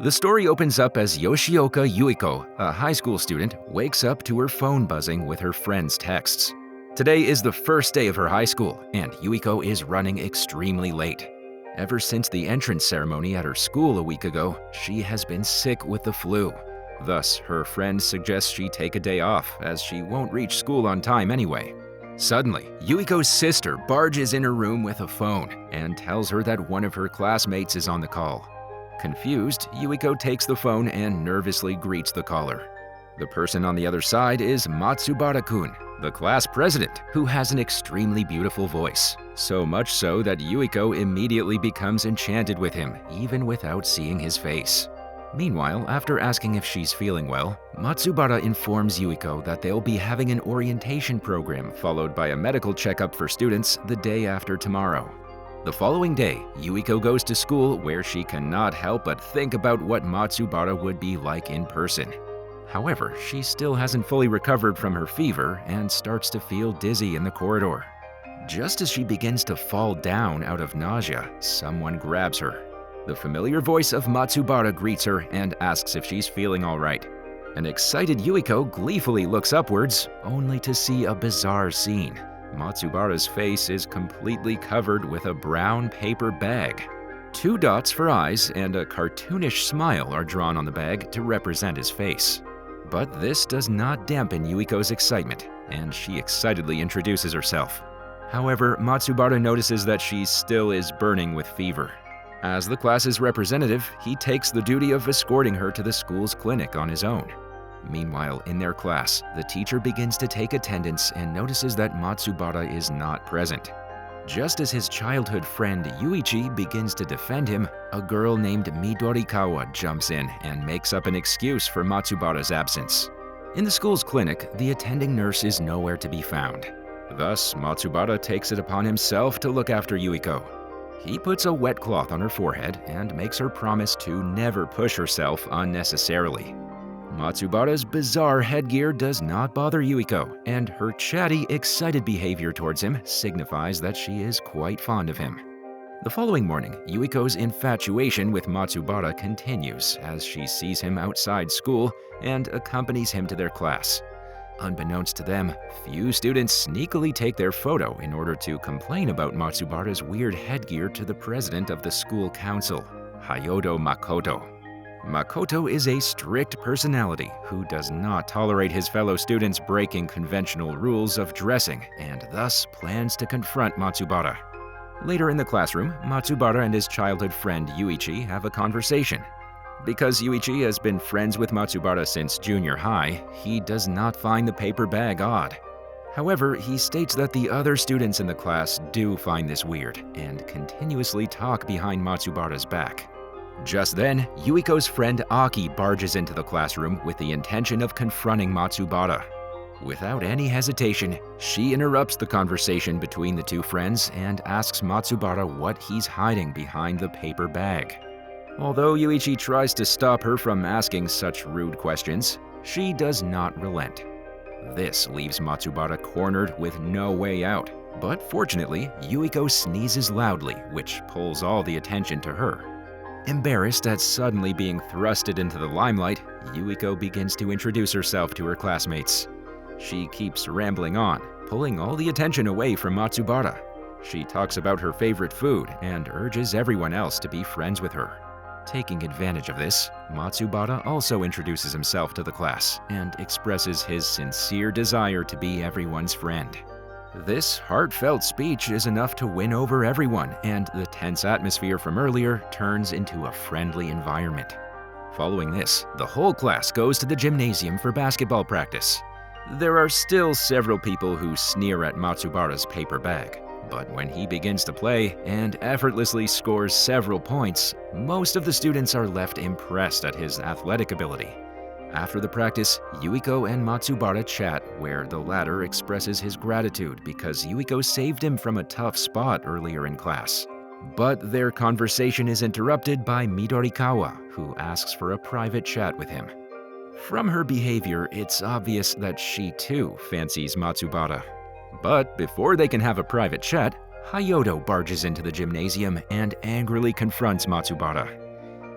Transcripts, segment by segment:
The story opens up as Yoshioka Yuiko, a high school student, wakes up to her phone buzzing with her friend's texts. Today is the first day of her high school, and Yuiko is running extremely late. Ever since the entrance ceremony at her school a week ago, she has been sick with the flu. Thus, her friend suggests she take a day off, as she won't reach school on time anyway. Suddenly, Yuiko's sister barges in her room with a phone and tells her that one of her classmates is on the call. Confused, Yuiko takes the phone and nervously greets the caller. The person on the other side is Matsubara-kun, the class president, who has an extremely beautiful voice. So much so that Yuiko immediately becomes enchanted with him, even without seeing his face. Meanwhile, after asking if she's feeling well, Matsubara informs Yuiko that they'll be having an orientation program followed by a medical checkup for students the day after tomorrow. The following day, Yuiko goes to school where she cannot help but think about what Matsubara would be like in person. However, she still hasn't fully recovered from her fever and starts to feel dizzy in the corridor. Just as she begins to fall down out of nausea, someone grabs her. The familiar voice of Matsubara greets her and asks if she's feeling all right. An excited Yuiko gleefully looks upwards, only to see a bizarre scene. Matsubara's face is completely covered with a brown paper bag. 2 dots for eyes and a cartoonish smile are drawn on the bag to represent his face. But this does not dampen Yuiko's excitement, and she excitedly introduces herself. However, Matsubara notices that she still is burning with fever. As the class's representative, he takes the duty of escorting her to the school's clinic on his own. Meanwhile, in their class, the teacher begins to take attendance and notices that Matsubara is not present. Just as his childhood friend Yuichi begins to defend him, a girl named Midorikawa jumps in and makes up an excuse for Matsubara's absence. In the school's clinic, the attending nurse is nowhere to be found. Thus, Matsubara takes it upon himself to look after Yuiko. He puts a wet cloth on her forehead and makes her promise to never push herself unnecessarily. Matsubara's bizarre headgear does not bother Yuiko, and her chatty, excited behavior towards him signifies that she is quite fond of him. The following morning, Yuiko's infatuation with Matsubara continues as she sees him outside school and accompanies him to their class. Unbeknownst to them, few students sneakily take their photo in order to complain about Matsubara's weird headgear to the president of the school council, Hayodo Makoto. Makoto is a strict personality who does not tolerate his fellow students breaking conventional rules of dressing and thus plans to confront Matsubara. Later in the classroom, Matsubara and his childhood friend Yuichi have a conversation. Because Yuichi has been friends with Matsubara since junior high, he does not find the paper bag odd. However, he states that the other students in the class do find this weird and continuously talk behind Matsubara's back. Just then, Yuiko's friend Aki barges into the classroom with the intention of confronting Matsubara. Without any hesitation, she interrupts the conversation between the two friends and asks Matsubara what he's hiding behind the paper bag. Although Yuichi tries to stop her from asking such rude questions, she does not relent. This leaves Matsubara cornered with no way out, but fortunately, Yuiko sneezes loudly, which pulls all the attention to her. Embarrassed at suddenly being thrusted into the limelight, Yuiko begins to introduce herself to her classmates. She keeps rambling on, pulling all the attention away from Matsubara. She talks about her favorite food and urges everyone else to be friends with her. Taking advantage of this, Matsubara also introduces himself to the class and expresses his sincere desire to be everyone's friend. This heartfelt speech is enough to win over everyone, and the tense atmosphere from earlier turns into a friendly environment. Following this, the whole class goes to the gymnasium for basketball practice. There are still several people who sneer at Matsubara's paper bag. But when he begins to play and effortlessly scores several points, most of the students are left impressed at his athletic ability. After the practice, Yuiko and Matsubara chat, where the latter expresses his gratitude because Yuiko saved him from a tough spot earlier in class. But their conversation is interrupted by Midorikawa, who asks for a private chat with him. From her behavior, it's obvious that she too fancies Matsubara. But before they can have a private chat, Hayodo barges into the gymnasium and angrily confronts Matsubara.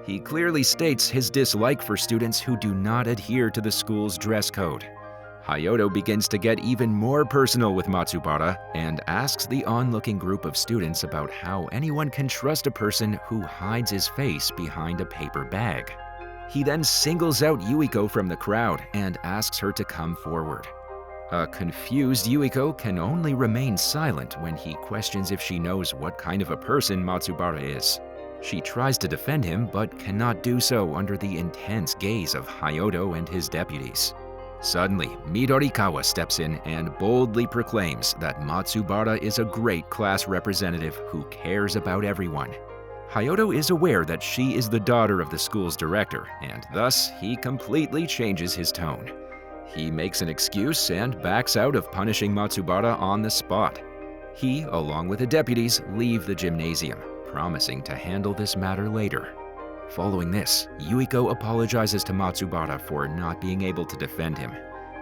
He clearly states his dislike for students who do not adhere to the school's dress code. Hayato begins to get even more personal with Matsubara and asks the onlooking group of students about how anyone can trust a person who hides his face behind a paper bag. He then singles out Yuiko from the crowd and asks her to come forward. A confused Yuiko can only remain silent when he questions if she knows what kind of a person Matsubara is. She tries to defend him but cannot do so under the intense gaze of Hayato and his deputies. Suddenly, Midorikawa steps in and boldly proclaims that Matsubara is a great class representative who cares about everyone. Hayato is aware that she is the daughter of the school's director, and thus he completely changes his tone. He makes an excuse and backs out of punishing Matsubara on the spot. He, along with the deputies, leave the gymnasium, promising to handle this matter later. Following this, Yuiko apologizes to Matsubara for not being able to defend him,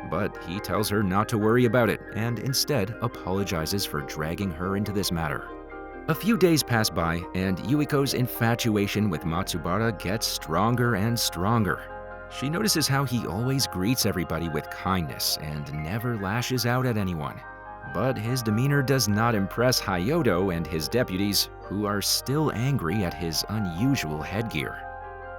but he tells her not to worry about it and instead apologizes for dragging her into this matter. A few days pass by and Yuiko's infatuation with Matsubara gets stronger and stronger. She notices how he always greets everybody with kindness and never lashes out at anyone. But his demeanor does not impress Hayato and his deputies, who are still angry at his unusual headgear.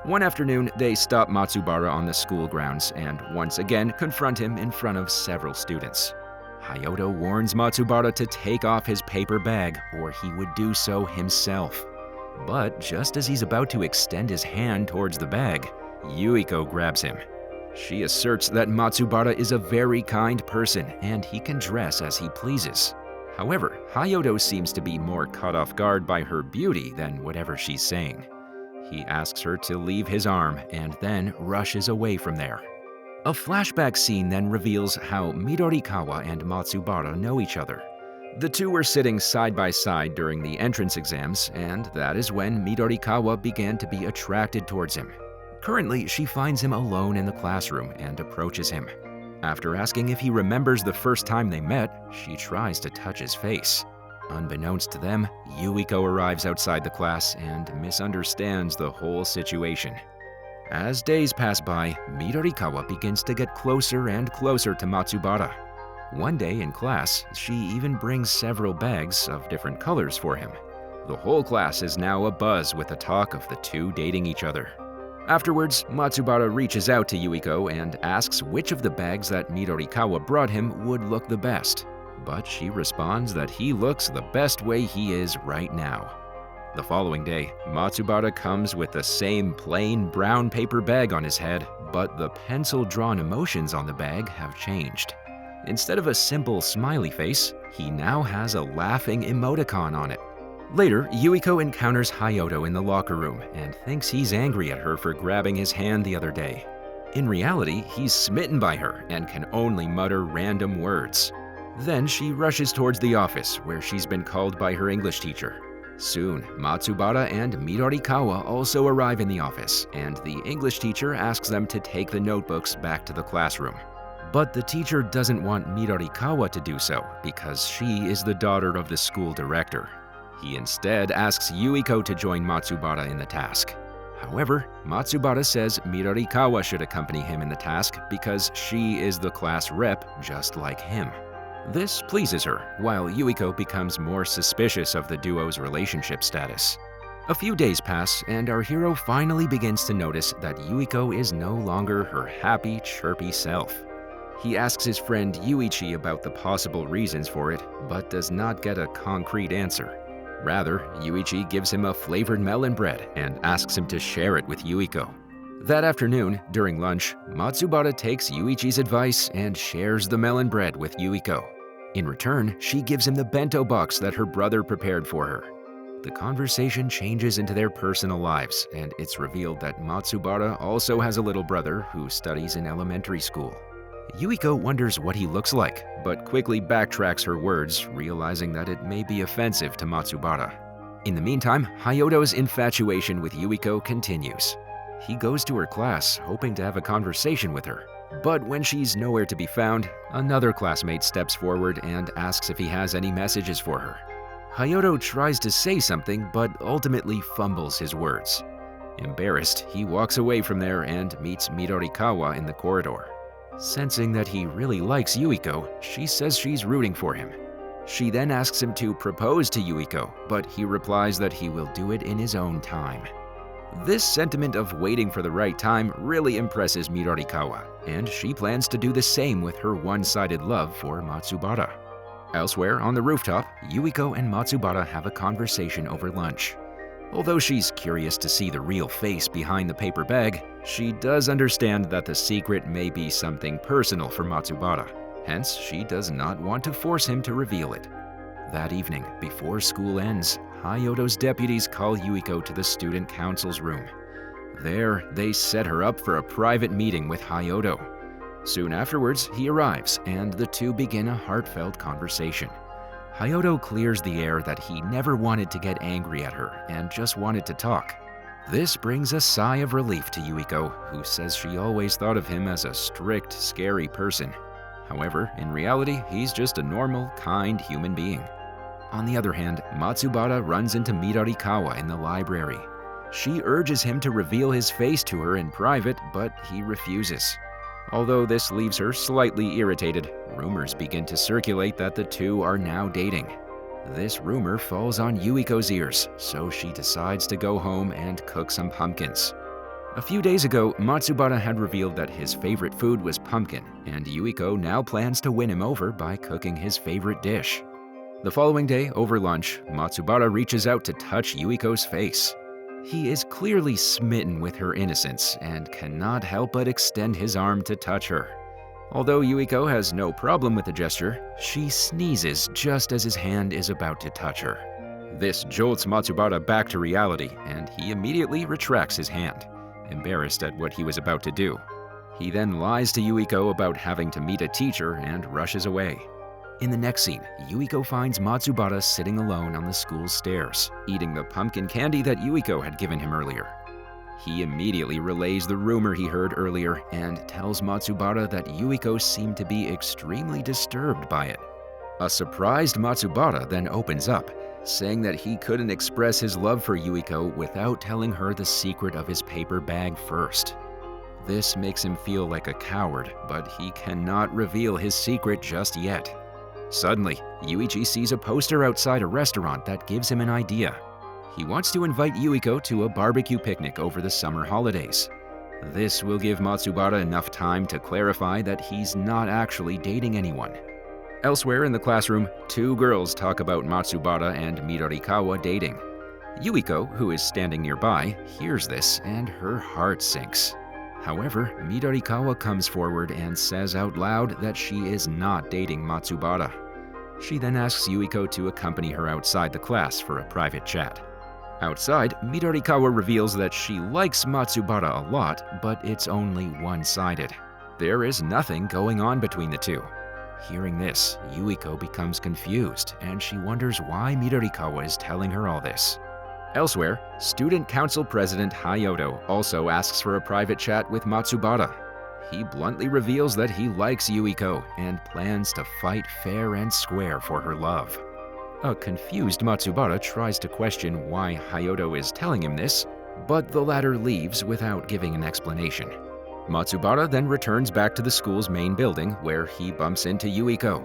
One afternoon, they stop Matsubara on the school grounds and once again confront him in front of several students. Hayato warns Matsubara to take off his paper bag or he would do so himself. But just as he's about to extend his hand towards the bag, Yuiko grabs him. She asserts that Matsubara is a very kind person and he can dress as he pleases. However, Hayato seems to be more caught off guard by her beauty than whatever she's saying. He asks her to leave his arm and then rushes away from there. A flashback scene then reveals how Midorikawa and Matsubara know each other. The two were sitting side by side during the entrance exams, and that is when Midorikawa began to be attracted towards him. Currently, she finds him alone in the classroom and approaches him. After asking if he remembers the first time they met, she tries to touch his face. Unbeknownst to them, Yuiko arrives outside the class and misunderstands the whole situation. As days pass by, Midorikawa begins to get closer and closer to Matsubara. One day in class, she even brings several bags of different colors for him. The whole class is now abuzz with the talk of the two dating each other. Afterwards, Matsubara reaches out to Yuiko and asks which of the bags that Midorikawa brought him would look the best, but she responds that he looks the best way he is right now. The following day, Matsubara comes with the same plain brown paper bag on his head, but the pencil-drawn emotions on the bag have changed. Instead of a simple smiley face, he now has a laughing emoticon on it. Later, Yuiko encounters Hayato in the locker room and thinks he's angry at her for grabbing his hand the other day. In reality, he's smitten by her and can only mutter random words. Then she rushes towards the office where she's been called by her English teacher. Soon, Matsubara and Midorikawa also arrive in the office, and the English teacher asks them to take the notebooks back to the classroom. But the teacher doesn't want Midorikawa to do so because she is the daughter of the school director. He instead asks Yuiko to join Matsubara in the task. However, Matsubara says Midorikawa should accompany him in the task because she is the class rep just like him. This pleases her, while Yuiko becomes more suspicious of the duo's relationship status. A few days pass, and our hero finally begins to notice that Yuiko is no longer her happy, chirpy self. He asks his friend Yuichi about the possible reasons for it, but does not get a concrete answer. Rather, Yuichi gives him a flavored melon bread and asks him to share it with Yuiko. That afternoon, during lunch, Matsubara takes Yuichi's advice and shares the melon bread with Yuiko. In return, she gives him the bento box that her brother prepared for her. The conversation changes into their personal lives, and it's revealed that Matsubara also has a little brother who studies in elementary school. Yuiko wonders what he looks like, but quickly backtracks her words, realizing that it may be offensive to Matsubara. In the meantime, Hayato's infatuation with Yuiko continues. He goes to her class, hoping to have a conversation with her. But when she's nowhere to be found, another classmate steps forward and asks if he has any messages for her. Hayato tries to say something, but ultimately fumbles his words. Embarrassed, he walks away from there and meets Midorikawa in the corridor. Sensing that he really likes Yuiko, she says she's rooting for him. She then asks him to propose to Yuiko, but he replies that he will do it in his own time. This sentiment of waiting for the right time really impresses Midorikawa, and she plans to do the same with her one-sided love for Matsubara. Elsewhere, on the rooftop, Yuiko and Matsubara have a conversation over lunch. Although she's curious to see the real face behind the paper bag, she does understand that the secret may be something personal for Matsubara. Hence, she does not want to force him to reveal it. That evening, before school ends, Hayoto's deputies call Yuiko to the student council's room. There, they set her up for a private meeting with Hayoto. Soon afterwards, he arrives, and the two begin a heartfelt conversation. Hayoto clears the air that he never wanted to get angry at her and just wanted to talk. This brings a sigh of relief to Yuiko, who says she always thought of him as a strict, scary person. However, in reality, he's just a normal, kind human being. On the other hand, Matsubara runs into Midorikawa in the library. She urges him to reveal his face to her in private, but he refuses. Although this leaves her slightly irritated, rumors begin to circulate that the two are now dating. This rumor falls on Yuiko's ears, so she decides to go home and cook some pumpkins. A few days ago, Matsubara had revealed that his favorite food was pumpkin, and Yuiko now plans to win him over by cooking his favorite dish. The following day, over lunch, Matsubara reaches out to touch Yuiko's face. He is clearly smitten with her innocence and cannot help but extend his arm to touch her. Although Yuiko has no problem with the gesture, she sneezes just as his hand is about to touch her. This jolts Matsubara back to reality, and he immediately retracts his hand, embarrassed at what he was about to do. He then lies to Yuiko about having to meet a teacher and rushes away. In the next scene, Yuiko finds Matsubara sitting alone on the school's stairs, eating the pumpkin candy that Yuiko had given him earlier. He immediately relays the rumor he heard earlier and tells Matsubara that Yuiko seemed to be extremely disturbed by it. A surprised Matsubara then opens up, saying that he couldn't express his love for Yuiko without telling her the secret of his paper bag first. This makes him feel like a coward, but he cannot reveal his secret just yet. Suddenly, Yuichi sees a poster outside a restaurant that gives him an idea. He wants to invite Yuiko to a barbecue picnic over the summer holidays. This will give Matsubara enough time to clarify that he's not actually dating anyone. Elsewhere in the classroom, two girls talk about Matsubara and Midorikawa dating. Yuiko, who is standing nearby, hears this and her heart sinks. However, Midorikawa comes forward and says out loud that she is not dating Matsubara. She then asks Yuiko to accompany her outside the class for a private chat. Outside, Midorikawa reveals that she likes Matsubara a lot, but it's only one-sided. There is nothing going on between the two. Hearing this, Yuiko becomes confused, and she wonders why Midorikawa is telling her all this. Elsewhere, Student Council President Hayoto also asks for a private chat with Matsubara. He bluntly reveals that he likes Yuiko and plans to fight fair and square for her love. A confused Matsubara tries to question why Hayoto is telling him this, but the latter leaves without giving an explanation. Matsubara then returns back to the school's main building where he bumps into Yuiko.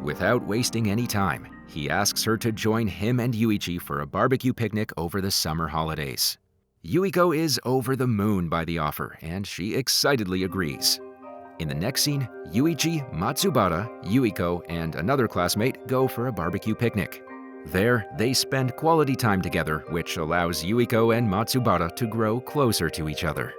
Without wasting any time, he asks her to join him and Yuichi for a barbecue picnic over the summer holidays. Yuiko is over the moon by the offer, and she excitedly agrees. In the next scene, Yuichi, Matsubara, Yuiko, and another classmate go for a barbecue picnic. There, they spend quality time together, which allows Yuiko and Matsubara to grow closer to each other.